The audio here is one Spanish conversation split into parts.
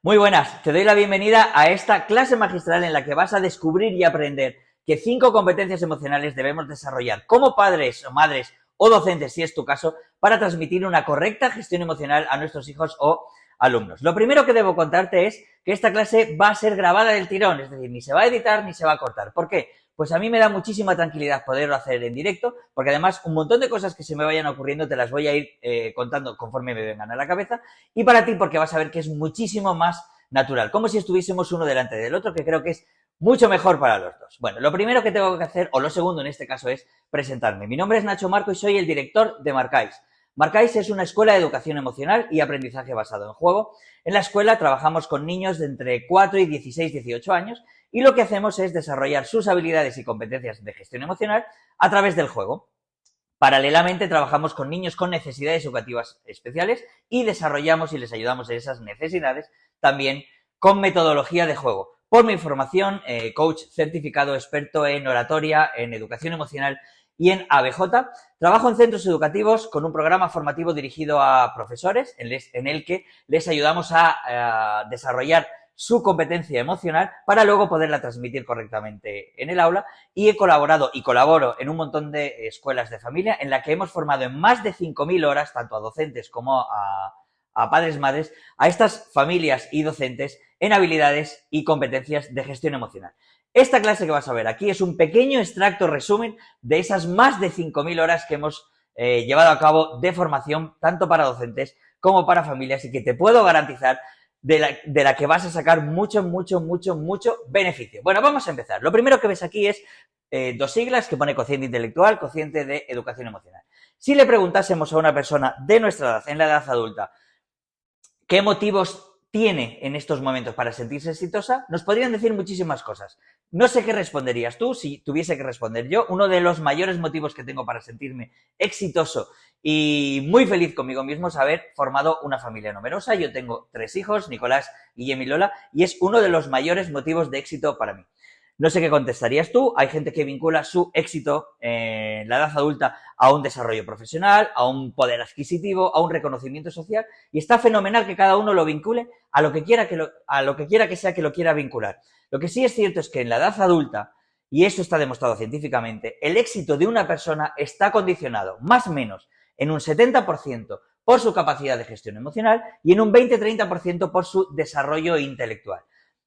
Muy buenas, te doy la bienvenida a esta clase magistral en la que vas a descubrir y aprender que 5 competencias emocionales debemos desarrollar como padres o madres o docentes, si es tu caso, para transmitir una correcta gestión emocional a nuestros hijos o alumnos. Lo primero que debo contarte es que esta clase va a ser grabada del tirón, es decir, ni se va a editar ni se va a cortar. ¿Por qué? Pues a mí me da muchísima tranquilidad poderlo hacer en directo, porque además un montón de cosas que se me vayan ocurriendo te las voy a ir contando conforme me vengan a la cabeza, y para ti porque vas a ver que es muchísimo más natural, como si estuviésemos uno delante del otro, que creo que es mucho mejor para los dos. Bueno, lo primero que tengo que hacer, o lo segundo en este caso, es presentarme. Mi nombre es Nacho Marco y soy el director de Marcáis. Marcáis es una escuela de educación emocional y aprendizaje basado en juego. En la escuela trabajamos con niños de entre 4 y 16-18 años y lo que hacemos es desarrollar sus habilidades y competencias de gestión emocional a través del juego. Paralelamente trabajamos con niños con necesidades educativas especiales y desarrollamos y les ayudamos en esas necesidades también con metodología de juego. Por mi formación, coach certificado experto en oratoria, en educación emocional y en ABJ, trabajo en centros educativos con un programa formativo dirigido a profesores en el que les ayudamos a desarrollar su competencia emocional para luego poderla transmitir correctamente en el aula, y he colaborado y colaboro en un montón de escuelas de familia en la que hemos formado en más de 5.000 horas, tanto a docentes como a padres, madres, a estas familias y docentes en habilidades y competencias de gestión emocional. Esta clase que vas a ver aquí es un pequeño extracto resumen de esas más de 5.000 horas que hemos llevado a cabo de formación tanto para docentes como para familias y que te puedo garantizar de la que vas a sacar mucho beneficio. Bueno, vamos a empezar. Lo primero que ves aquí es dos siglas que pone cociente intelectual, cociente de educación emocional. Si le preguntásemos a una persona de nuestra edad, en la edad adulta, ¿qué motivos tiene en estos momentos para sentirse exitosa? Nos podrían decir muchísimas cosas. No sé qué responderías tú si tuviese que responder yo. Uno de los mayores motivos que tengo para sentirme exitoso y muy feliz conmigo mismo es haber formado una familia numerosa. Yo tengo 3 hijos, Nicolás, Guillem y Lola, y es uno de los mayores motivos de éxito para mí. No sé qué contestarías tú. Hay gente que vincula su éxito en la edad adulta a un desarrollo profesional, a un poder adquisitivo, a un reconocimiento social, y está fenomenal que cada uno lo vincule a lo que quiera que sea que lo quiera vincular. Lo que sí es cierto es que en la edad adulta, y esto está demostrado científicamente, el éxito de una persona está condicionado más o menos en un 70% por su capacidad de gestión emocional y en un 20-30% por su desarrollo intelectual.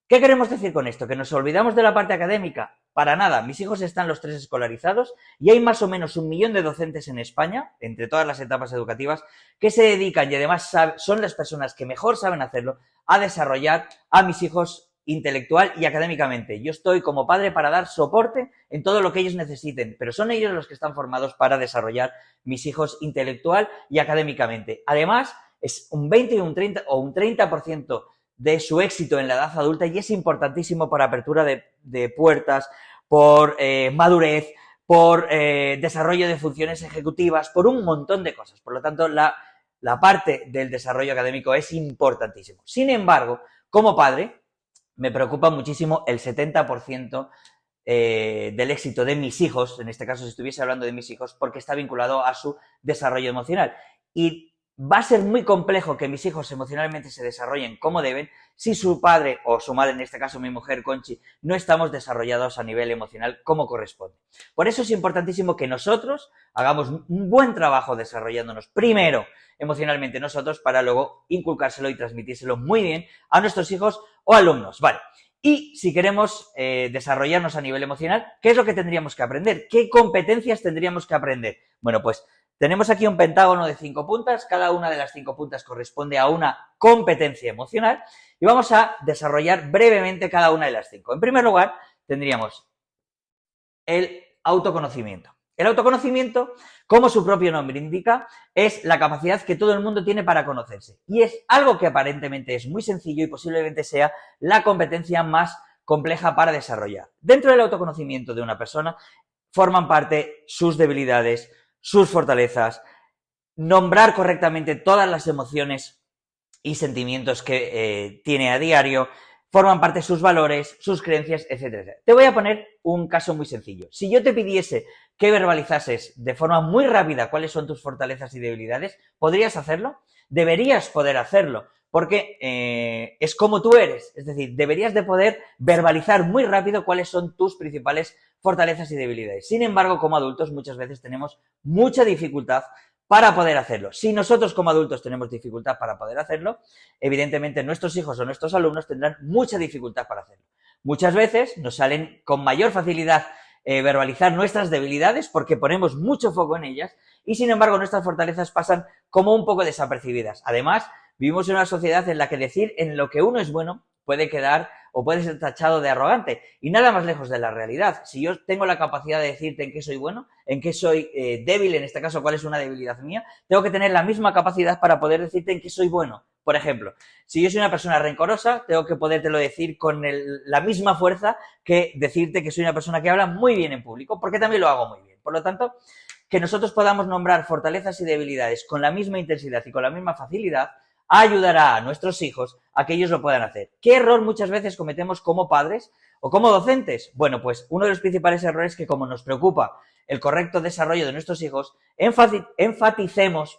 ¿Qué queremos decir con esto? ¿Que nos olvidamos de la parte académica? Para nada, mis hijos están los 3 escolarizados y hay más o menos 1 millón de docentes en España, entre todas las etapas educativas, que se dedican, y además son las personas que mejor saben hacerlo, a desarrollar a mis hijos intelectual y académicamente. Yo estoy como padre para dar soporte en todo lo que ellos necesiten, pero son ellos los que están formados para desarrollar mis hijos intelectual y académicamente. Además, es un 20 y un 30 o un 30% de su éxito en la edad adulta, y es importantísimo por apertura de puertas, por madurez, por desarrollo de funciones ejecutivas, por un montón de cosas. Por lo tanto, la parte del desarrollo académico es importantísimo. Sin embargo, como padre, me preocupa muchísimo el 70% del éxito de mis hijos, en este caso si estuviese hablando de mis hijos, porque está vinculado a su desarrollo emocional. Y va a ser muy complejo que mis hijos emocionalmente se desarrollen como deben si su padre o su madre, en este caso mi mujer Conchi, no estamos desarrollados a nivel emocional como corresponde. Por eso es importantísimo que nosotros hagamos un buen trabajo desarrollándonos primero emocionalmente nosotros para luego inculcárselo y transmitírselo muy bien a nuestros hijos o alumnos. Vale. Y si queremos desarrollarnos a nivel emocional, ¿qué es lo que tendríamos que aprender? ¿Qué competencias tendríamos que aprender? Bueno, pues tenemos aquí un pentágono de 5 puntas, cada una de las 5 puntas corresponde a una competencia emocional y vamos a desarrollar brevemente cada una de las 5. En primer lugar, tendríamos el autoconocimiento. El autoconocimiento, como su propio nombre indica, es la capacidad que todo el mundo tiene para conocerse y es algo que aparentemente es muy sencillo y posiblemente sea la competencia más compleja para desarrollar. Dentro del autoconocimiento de una persona forman parte sus debilidades, sus fortalezas, nombrar correctamente todas las emociones y sentimientos que tiene a diario, forman parte sus valores, sus creencias, etcétera, etcétera. Te voy a poner un caso muy sencillo. Si yo te pidiese que verbalizases de forma muy rápida cuáles son tus fortalezas y debilidades, ¿podrías hacerlo? Deberías poder hacerlo, porque es como tú eres. Es decir, deberías de poder verbalizar muy rápido cuáles son tus principales fortalezas y debilidades. Sin embargo, como adultos muchas veces tenemos mucha dificultad para poder hacerlo. Si nosotros como adultos tenemos dificultad para poder hacerlo, evidentemente nuestros hijos o nuestros alumnos tendrán mucha dificultad para hacerlo. Muchas veces nos salen con mayor facilidad verbalizar nuestras debilidades porque ponemos mucho foco en ellas y sin embargo nuestras fortalezas pasan como un poco desapercibidas. Además, vivimos en una sociedad en la que decir en lo que uno es bueno puede quedar o puede ser tachado de arrogante y nada más lejos de la realidad. Si yo tengo la capacidad de decirte en qué soy bueno, en qué soy débil, en este caso cuál es una debilidad mía, tengo que tener la misma capacidad para poder decirte en qué soy bueno. Por ejemplo, si yo soy una persona rencorosa, tengo que podértelo decir con la misma fuerza que decirte que soy una persona que habla muy bien en público, porque también lo hago muy bien. Por lo tanto, que nosotros podamos nombrar fortalezas y debilidades con la misma intensidad y con la misma facilidad ayudará a nuestros hijos a que ellos lo puedan hacer. ¿Qué error muchas veces cometemos como padres o como docentes? Bueno, pues uno de los principales errores es que como nos preocupa el correcto desarrollo de nuestros hijos, enfaticemos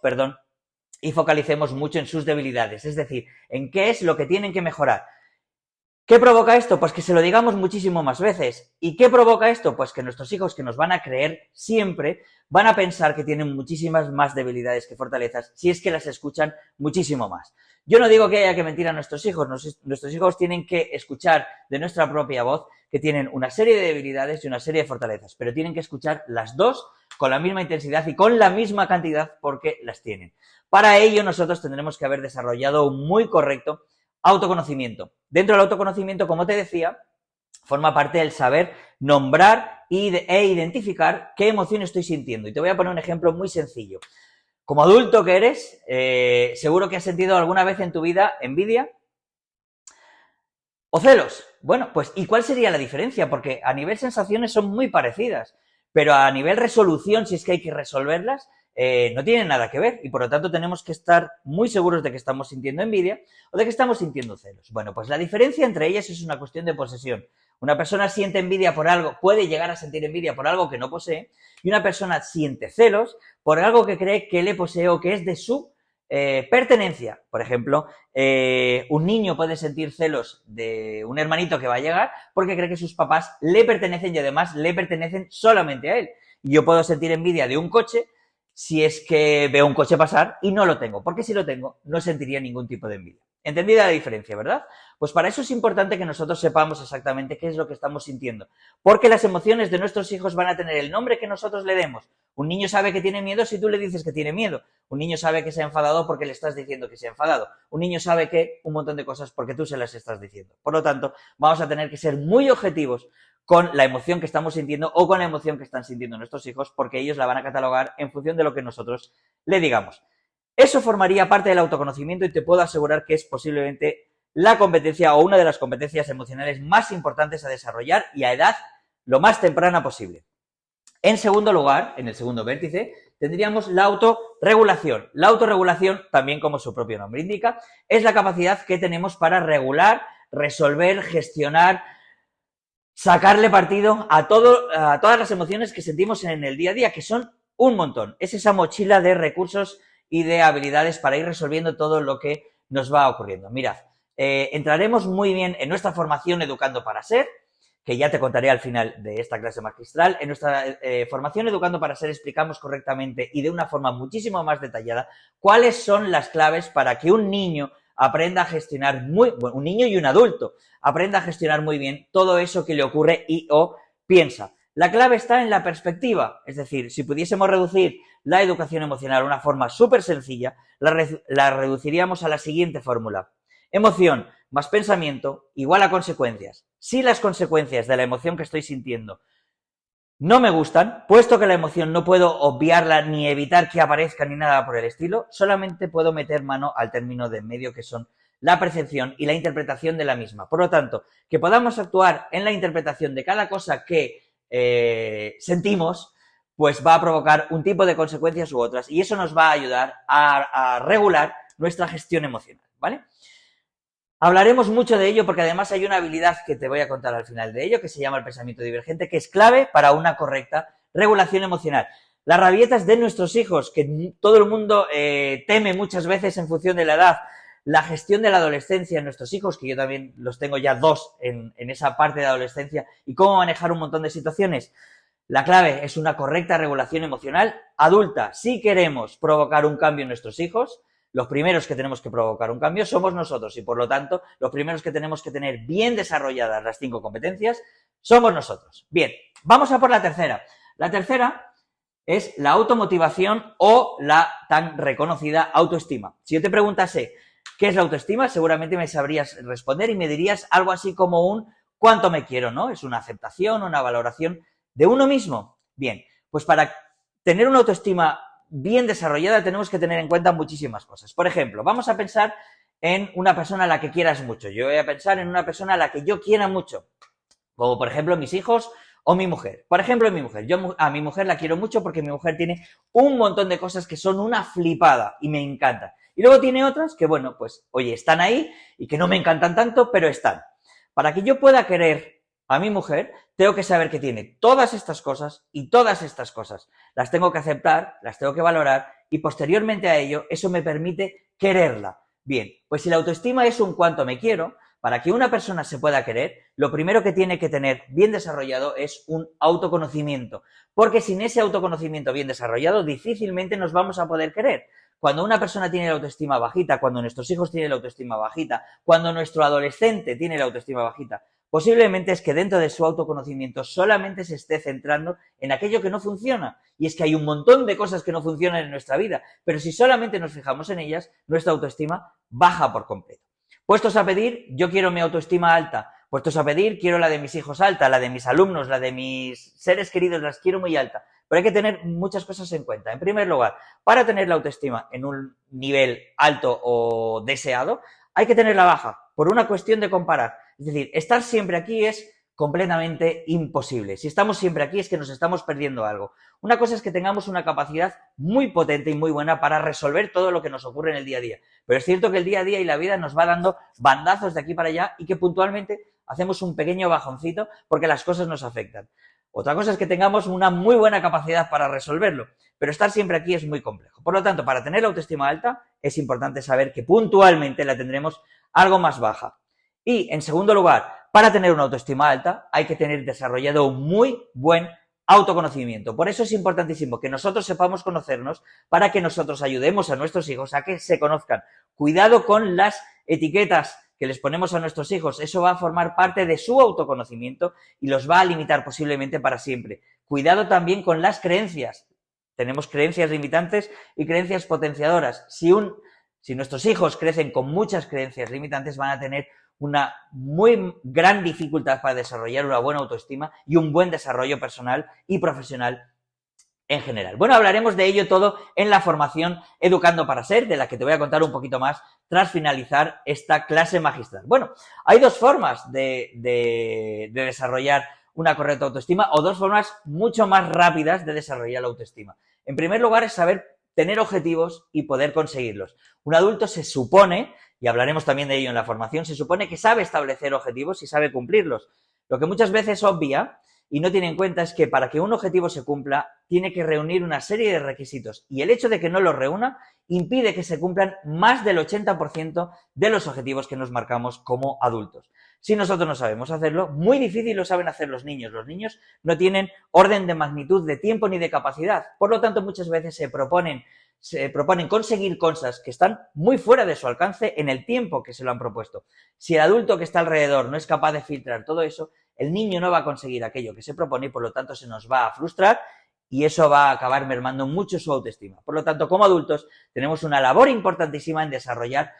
y focalicemos mucho en sus debilidades, es decir, en qué es lo que tienen que mejorar. ¿Qué provoca esto? Pues que se lo digamos muchísimo más veces. ¿Y qué provoca esto? Pues que nuestros hijos, que nos van a creer siempre, van a pensar que tienen muchísimas más debilidades que fortalezas si es que las escuchan muchísimo más. Yo no digo que haya que mentir a nuestros hijos. Nuestros hijos tienen que escuchar de nuestra propia voz que tienen una serie de debilidades y una serie de fortalezas, pero tienen que escuchar las dos con la misma intensidad y con la misma cantidad porque las tienen. Para ello nosotros tendremos que haber desarrollado un muy correcto autoconocimiento. Dentro del autoconocimiento, como te decía, forma parte el saber nombrar e identificar qué emoción estoy sintiendo. Y te voy a poner un ejemplo muy sencillo. Como adulto que eres, seguro que has sentido alguna vez en tu vida envidia o celos. Bueno, pues ¿y cuál sería la diferencia? Porque a nivel sensaciones son muy parecidas, pero a nivel resolución, si es que hay que resolverlas, no tienen nada que ver y por lo tanto tenemos que estar muy seguros de que estamos sintiendo envidia o de que estamos sintiendo celos. Bueno, pues la diferencia entre ellas es una cuestión de posesión. Una persona siente envidia por algo, puede llegar a sentir envidia por algo que no posee y una persona siente celos por algo que cree que le posee o que es de su pertenencia. Por ejemplo, un niño puede sentir celos de un hermanito que va a llegar porque cree que sus papás le pertenecen y además le pertenecen solamente a él. Y yo puedo sentir envidia de un coche si es que veo un coche pasar y no lo tengo, porque si lo tengo no sentiría ningún tipo de envidia. ¿Entendida la diferencia, verdad? Pues para eso es importante que nosotros sepamos exactamente qué es lo que estamos sintiendo, porque las emociones de nuestros hijos van a tener el nombre que nosotros le demos. Un niño sabe que tiene miedo si tú le dices que tiene miedo. Un niño sabe que se ha enfadado porque le estás diciendo que se ha enfadado. Un niño sabe que un montón de cosas porque tú se las estás diciendo. Por lo tanto, vamos a tener que ser muy objetivos con la emoción que estamos sintiendo o con la emoción que están sintiendo nuestros hijos, porque ellos la van a catalogar en función de lo que nosotros le digamos. Eso formaría parte del autoconocimiento y te puedo asegurar que es posiblemente la competencia o una de las competencias emocionales más importantes a desarrollar y a edad lo más temprana posible. En segundo lugar, en el segundo vértice, tendríamos la autorregulación. La autorregulación, también como su propio nombre indica, es la capacidad que tenemos para regular, resolver, gestionar, sacarle partido a todas las emociones que sentimos en el día a día, que son un montón. Es esa mochila de recursos y de habilidades para ir resolviendo todo lo que nos va ocurriendo. Mirad, entraremos muy bien en nuestra formación Educando para Ser, que ya te contaré al final de esta clase magistral. En nuestra formación Educando para Ser explicamos correctamente y de una forma muchísimo más detallada cuáles son las claves para que un niño aprenda a gestionar un niño y un adulto, aprenda a gestionar muy bien todo eso que le ocurre y o piensa. La clave está en la perspectiva, es decir, si pudiésemos reducir la educación emocional de una forma súper sencilla, la reduciríamos a la siguiente fórmula. Emoción más pensamiento igual a consecuencias. Si las consecuencias de la emoción que estoy sintiendo no me gustan, puesto que la emoción no puedo obviarla ni evitar que aparezca ni nada por el estilo, solamente puedo meter mano al término de en medio que son la percepción y la interpretación de la misma. Por lo tanto, que podamos actuar en la interpretación de cada cosa que sentimos, pues va a provocar un tipo de consecuencias u otras y eso nos va a ayudar a regular nuestra gestión emocional, ¿vale? Hablaremos mucho de ello porque además hay una habilidad que te voy a contar al final de ello que se llama el pensamiento divergente, que es clave para una correcta regulación emocional. Las rabietas de nuestros hijos, que todo el mundo teme muchas veces en función de la edad, la gestión de la adolescencia en nuestros hijos, que yo también los tengo ya dos en esa parte de adolescencia, y cómo manejar un montón de situaciones. La clave es una correcta regulación emocional adulta. Si queremos provocar un cambio en nuestros hijos, los primeros que tenemos que provocar un cambio somos nosotros y, por lo tanto, los primeros que tenemos que tener bien desarrolladas las 5 competencias somos nosotros. Bien, vamos a por la tercera. La tercera es la automotivación o la tan reconocida autoestima. Si yo te preguntase qué es la autoestima, seguramente me sabrías responder y me dirías algo así como un ¿cuánto me quiero?, ¿no? Es una aceptación, una valoración de uno mismo. Bien, pues para tener una autoestima bien desarrollada tenemos que tener en cuenta muchísimas cosas. Por ejemplo, vamos a pensar en una persona a la que quieras mucho. Yo voy a pensar en una persona a la que yo quiera mucho, como por ejemplo mis hijos o mi mujer. Por ejemplo, mi mujer. Yo a mi mujer la quiero mucho porque mi mujer tiene un montón de cosas que son una flipada y me encantan. Y luego tiene otras que, bueno, pues, oye, están ahí y que no me encantan tanto, pero están. Para que yo pueda querer a mi mujer, tengo que saber que tiene todas estas cosas y todas estas cosas. Las tengo que aceptar, las tengo que valorar y posteriormente a ello, eso me permite quererla. Bien, pues si la autoestima es un cuánto me quiero, para que una persona se pueda querer, lo primero que tiene que tener bien desarrollado es un autoconocimiento, porque sin ese autoconocimiento bien desarrollado, difícilmente nos vamos a poder querer. Cuando una persona tiene la autoestima bajita, cuando nuestros hijos tienen la autoestima bajita, cuando nuestro adolescente tiene la autoestima bajita, posiblemente es que dentro de su autoconocimiento solamente se esté centrando en aquello que no funciona. Y es que hay un montón de cosas que no funcionan en nuestra vida, pero si solamente nos fijamos en ellas, nuestra autoestima baja por completo. Puestos a pedir, yo quiero mi autoestima alta. Puestos a pedir, quiero la de mis hijos alta, la de mis alumnos, la de mis seres queridos, las quiero muy alta. Pero hay que tener muchas cosas en cuenta. En primer lugar, para tener la autoestima en un nivel alto o deseado, hay que tenerla baja, por una cuestión de comparar. Es decir, estar siempre aquí es completamente imposible. Si estamos siempre aquí es que nos estamos perdiendo algo. Una cosa es que tengamos una capacidad muy potente y muy buena para resolver todo lo que nos ocurre en el día a día. Pero es cierto que el día a día y la vida nos va dando bandazos de aquí para allá y que puntualmente hacemos un pequeño bajoncito porque las cosas nos afectan. Otra cosa es que tengamos una muy buena capacidad para resolverlo, pero estar siempre aquí es muy complejo. Por lo tanto, para tener la autoestima alta es importante saber que puntualmente la tendremos algo más baja. Y, en segundo lugar, para tener una autoestima alta hay que tener desarrollado un muy buen autoconocimiento. Por eso es importantísimo que nosotros sepamos conocernos para que nosotros ayudemos a nuestros hijos a que se conozcan. Cuidado con las etiquetas que les ponemos a nuestros hijos. Eso va a formar parte de su autoconocimiento y los va a limitar posiblemente para siempre. Cuidado también con las creencias. Tenemos creencias limitantes y creencias potenciadoras. Si nuestros hijos crecen con muchas creencias limitantes, van a tener una muy gran dificultad para desarrollar una buena autoestima y un buen desarrollo personal y profesional en general. Bueno, hablaremos de ello todo en la formación Educando para Ser, de la que te voy a contar un poquito más tras finalizar esta clase magistral. Bueno, hay dos formas de desarrollar una correcta autoestima o dos formas mucho más rápidas de desarrollar la autoestima. En primer lugar es saber tener objetivos y poder conseguirlos. Un adulto se supone, y hablaremos también de ello en la formación, se supone que sabe establecer objetivos y sabe cumplirlos. Lo que muchas veces obvia y no tiene en cuenta es que para que un objetivo se cumpla tiene que reunir una serie de requisitos y el hecho de que no los reúna impide que se cumplan más del 80% de los objetivos que nos marcamos como adultos. Si nosotros no sabemos hacerlo, muy difícil lo saben hacer los niños. Los niños no tienen orden de magnitud de tiempo ni de capacidad. Por lo tanto, muchas veces se proponen conseguir cosas que están muy fuera de su alcance en el tiempo que se lo han propuesto. Si el adulto que está alrededor no es capaz de filtrar todo eso, el niño no va a conseguir aquello que se propone y por lo tanto se nos va a frustrar y eso va a acabar mermando mucho su autoestima. Por lo tanto, como adultos tenemos una labor importantísima en desarrollar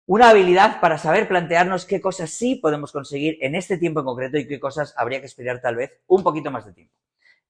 una habilidad para saber plantearnos qué cosas sí podemos conseguir en este tiempo en concreto y qué cosas habría que esperar tal vez un poquito más de tiempo.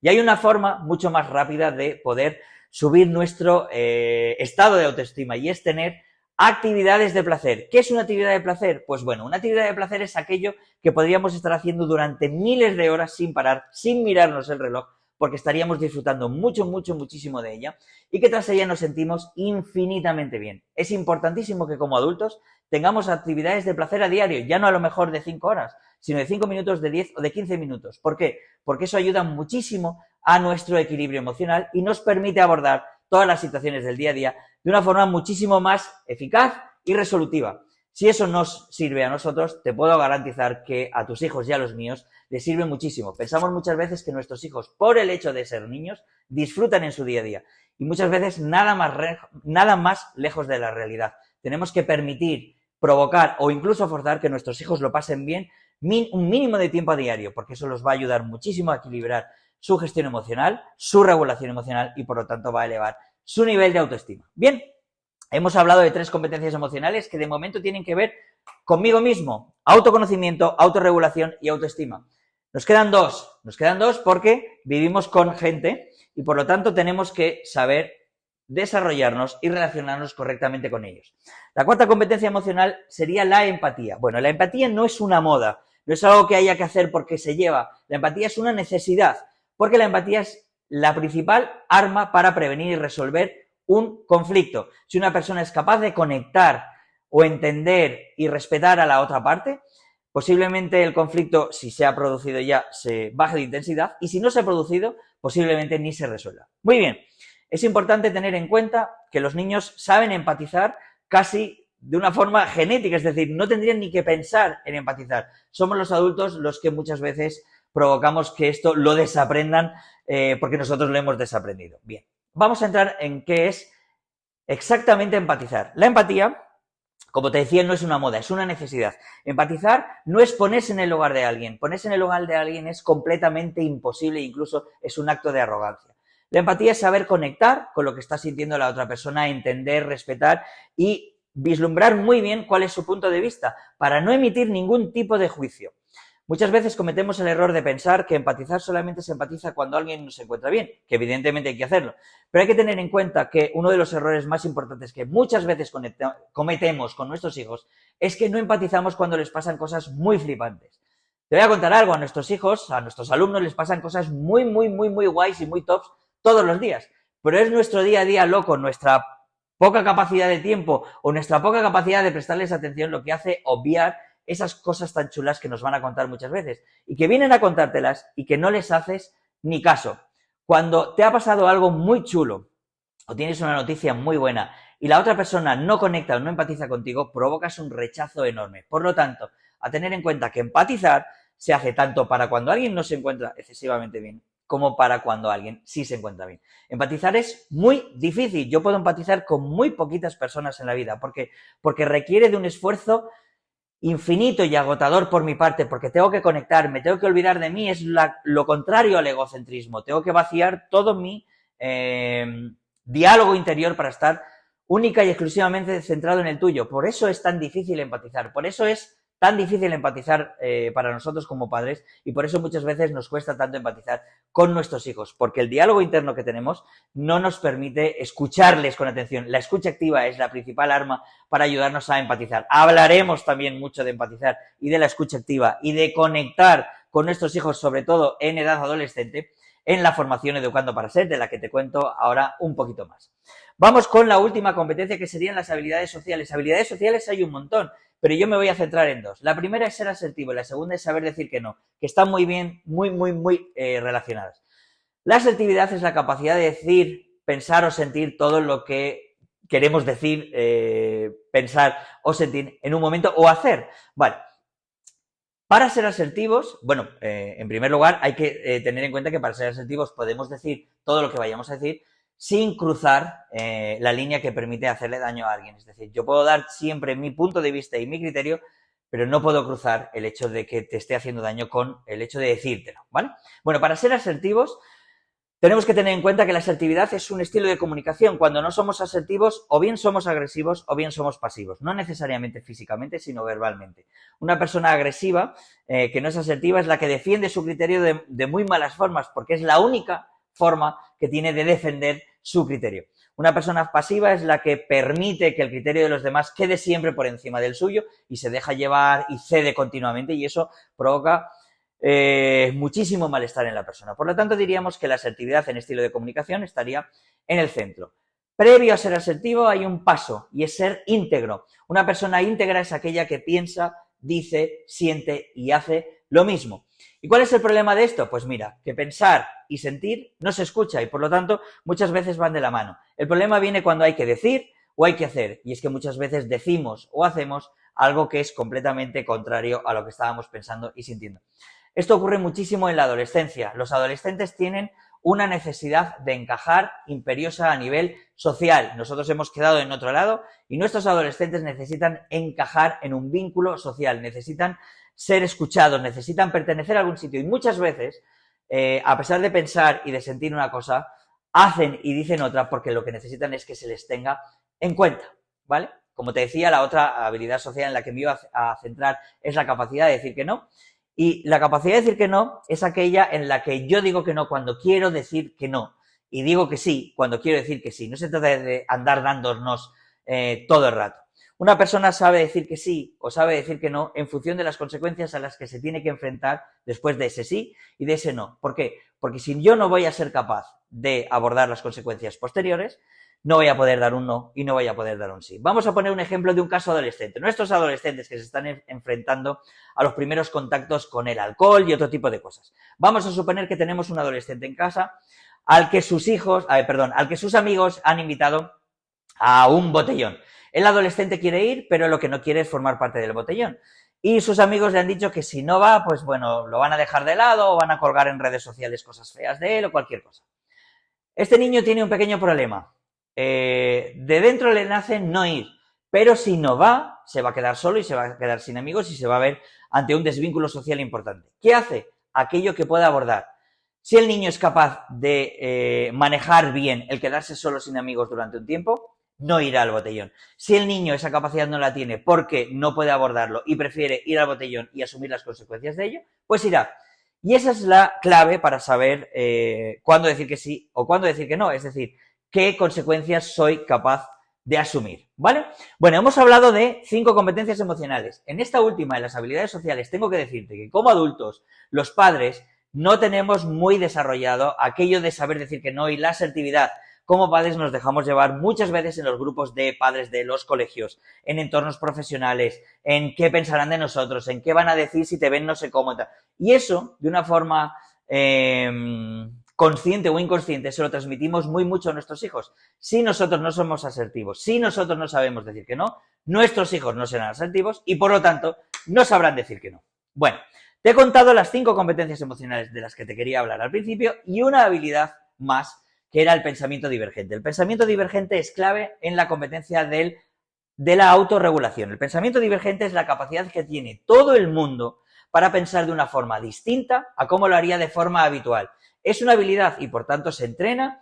Y hay una forma mucho más rápida de poder subir nuestro estado de autoestima y es tener actividades de placer. ¿Qué es una actividad de placer? Pues bueno, una actividad de placer es aquello que podríamos estar haciendo durante miles de horas sin parar, sin mirarnos el reloj, porque estaríamos disfrutando muchísimo de ella y que tras ella nos sentimos infinitamente bien. Es importantísimo que como adultos tengamos actividades de placer a diario, ya no a lo mejor de 5 horas, sino de 5 minutos, de 10 o de 15 minutos. ¿Por qué? Porque eso ayuda muchísimo a nuestro equilibrio emocional y nos permite abordar todas las situaciones del día a día de una forma muchísimo más eficaz y resolutiva. Si eso nos sirve a nosotros, te puedo garantizar que a tus hijos y a los míos les sirve muchísimo. Pensamos muchas veces que nuestros hijos, por el hecho de ser niños, disfrutan en su día a día. Y muchas veces nada más lejos de la realidad. Tenemos que permitir, provocar o incluso forzar que nuestros hijos lo pasen bien un mínimo de tiempo a diario, porque eso los va a ayudar muchísimo a equilibrar su gestión emocional, su regulación emocional y por lo tanto va a elevar su nivel de autoestima. Bien, hemos hablado de 3 competencias emocionales que de momento tienen que ver conmigo mismo: autoconocimiento, autorregulación y autoestima. Nos quedan dos porque vivimos con gente y por lo tanto tenemos que saber desarrollarnos y relacionarnos correctamente con ellos. La 4ª competencia emocional sería la empatía. Bueno, la empatía no es una moda, no es algo que haya que hacer porque se lleva. La empatía es una necesidad, porque la empatía es la principal arma para prevenir y resolver un conflicto. Si una persona es capaz de conectar o entender y respetar a la otra parte, posiblemente el conflicto, si se ha producido ya, se baje de intensidad, y si no se ha producido, posiblemente ni se resuelva. Muy bien, es importante tener en cuenta que los niños saben empatizar casi de una forma genética, es decir, no tendrían ni que pensar en empatizar. Somos los adultos los que muchas veces provocamos que esto lo desaprendan porque nosotros lo hemos desaprendido. Bien, vamos a entrar en qué es exactamente empatizar. La empatía, como te decía, no es una moda, es una necesidad. Empatizar no es ponerse en el lugar de alguien. Ponerse en el lugar de alguien es completamente imposible e incluso es un acto de arrogancia. La empatía es saber conectar con lo que está sintiendo la otra persona, entender, respetar y vislumbrar muy bien cuál es su punto de vista para no emitir ningún tipo de juicio. Muchas veces cometemos el error de pensar que empatizar solamente se empatiza cuando alguien no se encuentra bien, que evidentemente hay que hacerlo. Pero hay que tener en cuenta que uno de los errores más importantes que muchas veces cometemos con nuestros hijos es que no empatizamos cuando les pasan cosas muy flipantes. Te voy a contar algo: a nuestros hijos, a nuestros alumnos les pasan cosas muy guays y muy tops todos los días. Pero es nuestro día a día loco, nuestra poca capacidad de tiempo o nuestra poca capacidad de prestarles atención lo que hace obviar esas cosas tan chulas que nos van a contar muchas veces y que vienen a contártelas y que no les haces ni caso. Cuando te ha pasado algo muy chulo o tienes una noticia muy buena y la otra persona no conecta o no empatiza contigo, provocas un rechazo enorme. Por lo tanto, a tener en cuenta que empatizar se hace tanto para cuando alguien no se encuentra excesivamente bien como para cuando alguien sí se encuentra bien. Empatizar es muy difícil. Yo puedo empatizar con muy poquitas personas en la vida porque requiere de un esfuerzo infinito y agotador por mi parte, porque tengo que conectar, me tengo que olvidar de mí, es lo contrario al egocentrismo. Tengo que vaciar todo mi diálogo interior para estar única y exclusivamente centrado en el tuyo. Por eso es tan difícil empatizar, por eso es tan difícil empatizar para nosotros como padres y por eso muchas veces nos cuesta tanto empatizar con nuestros hijos, porque el diálogo interno que tenemos no nos permite escucharles con atención. La escucha activa es la principal arma para ayudarnos a empatizar. Hablaremos también mucho de empatizar y de la escucha activa y de conectar con nuestros hijos, sobre todo en edad adolescente, en la formación Educando para Ser, de la que te cuento ahora un poquito más. Vamos con la última competencia, que serían las habilidades sociales. Habilidades sociales hay un montón, pero yo me voy a centrar en 2. La primera es ser asertivo y la segunda es saber decir que no, que están muy bien, muy relacionadas. La asertividad es la capacidad de decir, pensar o sentir todo lo que queremos decir, pensar o sentir en un momento o hacer. Vale. Para ser asertivos, bueno, en primer lugar hay que tener en cuenta que para ser asertivos podemos decir todo lo que vayamos a decir sin cruzar la línea que permite hacerle daño a alguien. Es decir, yo puedo dar siempre mi punto de vista y mi criterio, pero no puedo cruzar el hecho de que te esté haciendo daño con el hecho de decírtelo, ¿vale? Bueno, para ser asertivos tenemos que tener en cuenta que la asertividad es un estilo de comunicación. Cuando no somos asertivos, o bien somos agresivos o bien somos pasivos. No necesariamente físicamente, sino verbalmente. Una persona agresiva, que no es asertiva, es la que defiende su criterio de muy malas formas, porque es la única forma que tiene de defender su criterio. Una persona pasiva es la que permite que el criterio de los demás quede siempre por encima del suyo y se deja llevar y cede continuamente, y eso provoca muchísimo malestar en la persona. Por lo tanto, diríamos que la asertividad en estilo de comunicación estaría en el centro. Previo a ser asertivo hay un paso y es ser íntegro. Una persona íntegra es aquella que piensa, dice, siente y hace lo mismo. ¿Y cuál es el problema de esto? Pues mira, que pensar y sentir no se escucha y por lo tanto muchas veces van de la mano. El problema viene cuando hay que decir o hay que hacer, y es que muchas veces decimos o hacemos algo que es completamente contrario a lo que estábamos pensando y sintiendo. Esto ocurre muchísimo en la adolescencia. Los adolescentes tienen una necesidad de encajar imperiosa a nivel social. Nosotros hemos quedado en otro lado y nuestros adolescentes necesitan encajar en un vínculo social, necesitan ser escuchados, necesitan pertenecer a algún sitio y muchas veces, a pesar de pensar y de sentir una cosa, hacen y dicen otra porque lo que necesitan es que se les tenga en cuenta, ¿vale? Como te decía, la otra habilidad social en la que me iba a centrar es la capacidad de decir que no. Y la capacidad de decir que no es aquella en la que yo digo que no cuando quiero decir que no. Y digo que sí cuando quiero decir que sí. No se trata de andar dándonos todo el rato. Una persona sabe decir que sí o sabe decir que no en función de las consecuencias a las que se tiene que enfrentar después de ese sí y de ese no. ¿Por qué? Porque si yo no voy a ser capaz de abordar las consecuencias posteriores, no voy a poder dar un no y no voy a poder dar un sí. Vamos a poner un ejemplo de un caso adolescente. Nuestros adolescentes que se están enfrentando a los primeros contactos con el alcohol y otro tipo de cosas. Vamos a suponer que tenemos un adolescente en casa al que sus amigos han invitado a un botellón. El adolescente quiere ir, pero lo que no quiere es formar parte del botellón. Y sus amigos le han dicho que si no va, pues bueno, lo van a dejar de lado o van a colgar en redes sociales cosas feas de él o cualquier cosa. Este niño tiene un pequeño problema. De dentro le nace no ir, pero si no va, se va a quedar solo y se va a quedar sin amigos y se va a ver ante un desvínculo social importante. ¿Qué hace? Aquello que puede abordar. Si el niño es capaz de manejar bien el quedarse solo sin amigos durante un tiempo, no irá al botellón. Si el niño esa capacidad no la tiene porque no puede abordarlo y prefiere ir al botellón y asumir las consecuencias de ello, pues irá. Y esa es la clave para saber cuándo decir que sí o cuándo decir que no, es decir, qué consecuencias soy capaz de asumir, ¿vale? Bueno, hemos hablado de 5 competencias emocionales. En esta última, en las habilidades sociales, tengo que decirte que como adultos, los padres no tenemos muy desarrollado aquello de saber decir que no y la asertividad. Como padres nos dejamos llevar muchas veces en los grupos de padres de los colegios, en entornos profesionales, en qué pensarán de nosotros, en qué van a decir si te ven no sé cómo. Y eso, de una forma consciente o inconsciente, se lo transmitimos muy mucho a nuestros hijos. Si nosotros no somos asertivos, si nosotros no sabemos decir que no, nuestros hijos no serán asertivos y, por lo tanto, no sabrán decir que no. Bueno, te he contado las 5 competencias emocionales de las que te quería hablar al principio y una habilidad más que era el pensamiento divergente. El pensamiento divergente es clave en la competencia de la autorregulación. El pensamiento divergente es la capacidad que tiene todo el mundo para pensar de una forma distinta a cómo lo haría de forma habitual. Es una habilidad y, por tanto, se entrena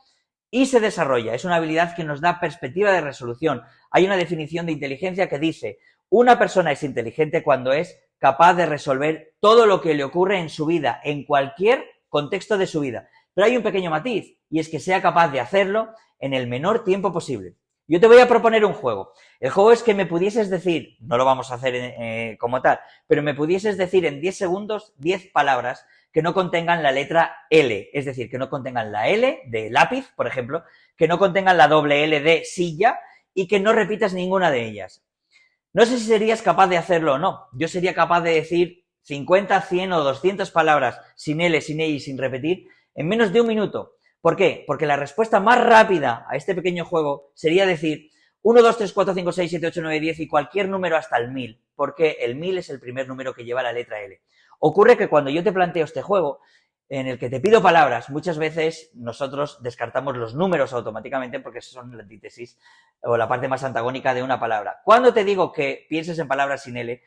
y se desarrolla. Es una habilidad que nos da perspectiva de resolución. Hay una definición de inteligencia que dice: una persona es inteligente cuando es capaz de resolver todo lo que le ocurre en su vida, en cualquier contexto de su vida. Pero hay un pequeño matiz, y es que sea capaz de hacerlo en el menor tiempo posible. Yo te voy a proponer un juego. El juego es que me pudieses decir, no lo vamos a hacer como tal, pero me pudieses decir en 10 segundos 10 palabras que no contengan la letra L, es decir, que no contengan la L de lápiz, por ejemplo, que no contengan la doble L de silla y que no repitas ninguna de ellas. No sé si serías capaz de hacerlo o no. Yo sería capaz de decir 50, 100 o 200 palabras sin L, sin E y sin repetir en menos de un minuto. ¿Por qué? Porque la respuesta más rápida a este pequeño juego sería decir 1, 2, 3, 4, 5, 6, 7, 8, 9, 10 y cualquier número hasta el 1000, porque el 1000 es el primer número que lleva la letra L. Ocurre que cuando yo te planteo este juego, en el que te pido palabras, muchas veces nosotros descartamos los números automáticamente porque son la antítesis o la parte más antagónica de una palabra. Cuando te digo que pienses en palabras sin L,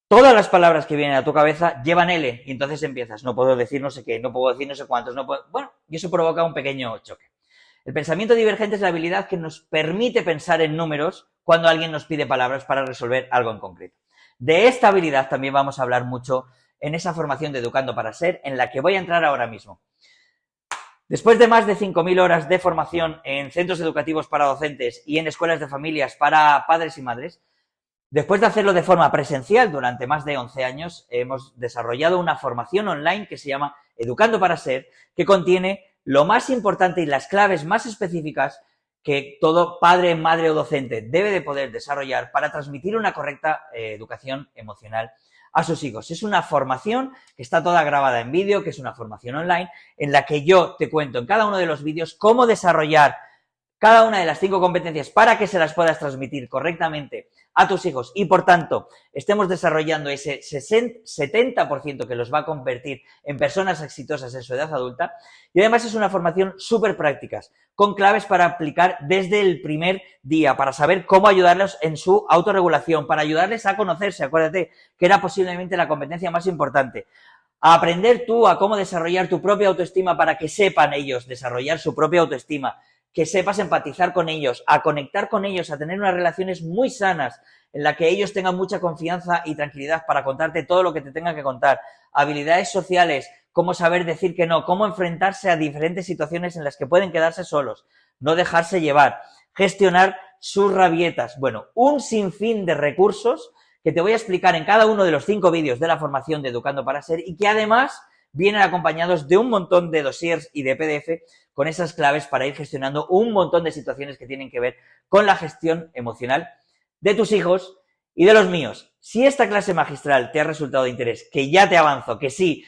todas las palabras que vienen a tu cabeza llevan L y entonces empiezas, no puedo decir no sé qué, no puedo decir no sé cuántos, no puedo... Bueno, y eso provoca un pequeño choque. El pensamiento divergente es la habilidad que nos permite pensar en números cuando alguien nos pide palabras para resolver algo en concreto. De esta habilidad también vamos a hablar mucho en esa formación de Educando para Ser, en la que voy a entrar ahora mismo. Después de más de 5.000 horas de formación en centros educativos para docentes y en escuelas de familias para padres y madres, después de hacerlo de forma presencial durante más de 11 años, hemos desarrollado una formación online que se llama Educando para Ser, que contiene lo más importante y las claves más específicas que todo padre, madre o docente debe de poder desarrollar para transmitir una correcta educación emocional a sus hijos. Es una formación que está toda grabada en vídeo, que es una formación online, en la que yo te cuento en cada uno de los vídeos cómo desarrollar cada una de las 5 competencias para que se las puedas transmitir correctamente a tus hijos y, por tanto, estemos desarrollando ese 70% que los va a convertir en personas exitosas en su edad adulta. Y además es una formación súper práctica, con claves para aplicar desde el primer día, para saber cómo ayudarlos en su autorregulación, para ayudarles a conocerse. Acuérdate que era posiblemente la competencia más importante. A aprender tú a cómo desarrollar tu propia autoestima para que sepan ellos desarrollar su propia autoestima, que sepas empatizar con ellos, a conectar con ellos, a tener unas relaciones muy sanas en las que ellos tengan mucha confianza y tranquilidad para contarte todo lo que te tengan que contar, habilidades sociales, cómo saber decir que no, cómo enfrentarse a diferentes situaciones en las que pueden quedarse solos, no dejarse llevar, gestionar sus rabietas. Bueno, un sinfín de recursos que te voy a explicar en cada uno de los 5 vídeos de la formación de Educando para Ser y que además vienen acompañados de un montón de dossiers y de PDF con esas claves para ir gestionando un montón de situaciones que tienen que ver con la gestión emocional de tus hijos y de los míos. Si esta clase magistral te ha resultado de interés, que ya te avanzo, que sí,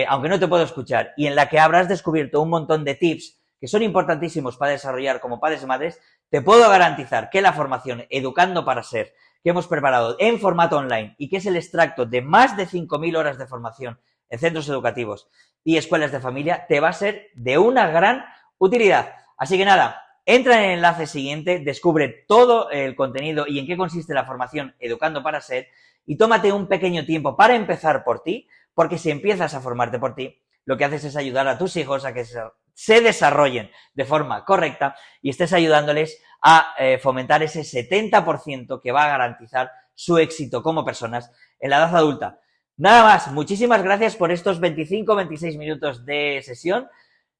aunque no te puedo escuchar, y en la que habrás descubierto un montón de tips que son importantísimos para desarrollar como padres y madres, te puedo garantizar que la formación Educando para Ser que hemos preparado en formato online y que es el extracto de más de 5.000 horas de formación en centros educativos y escuelas de familia, te va a ser de una gran utilidad. Así que nada, entra en el enlace siguiente, descubre todo el contenido y en qué consiste la formación Educando para Ser y tómate un pequeño tiempo para empezar por ti, porque si empiezas a formarte por ti, lo que haces es ayudar a tus hijos a que se desarrollen de forma correcta y estés ayudándoles a fomentar ese 70% que va a garantizar su éxito como personas en la edad adulta. Nada más, muchísimas gracias por estos 25-26 minutos de sesión.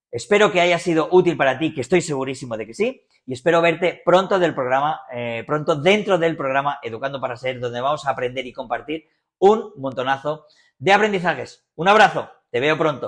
Espero que haya sido útil para ti, que estoy segurísimo de que sí, y espero verte pronto pronto dentro del programa Educando para Ser, donde vamos a aprender y compartir un montonazo de aprendizajes. Un abrazo, te veo pronto.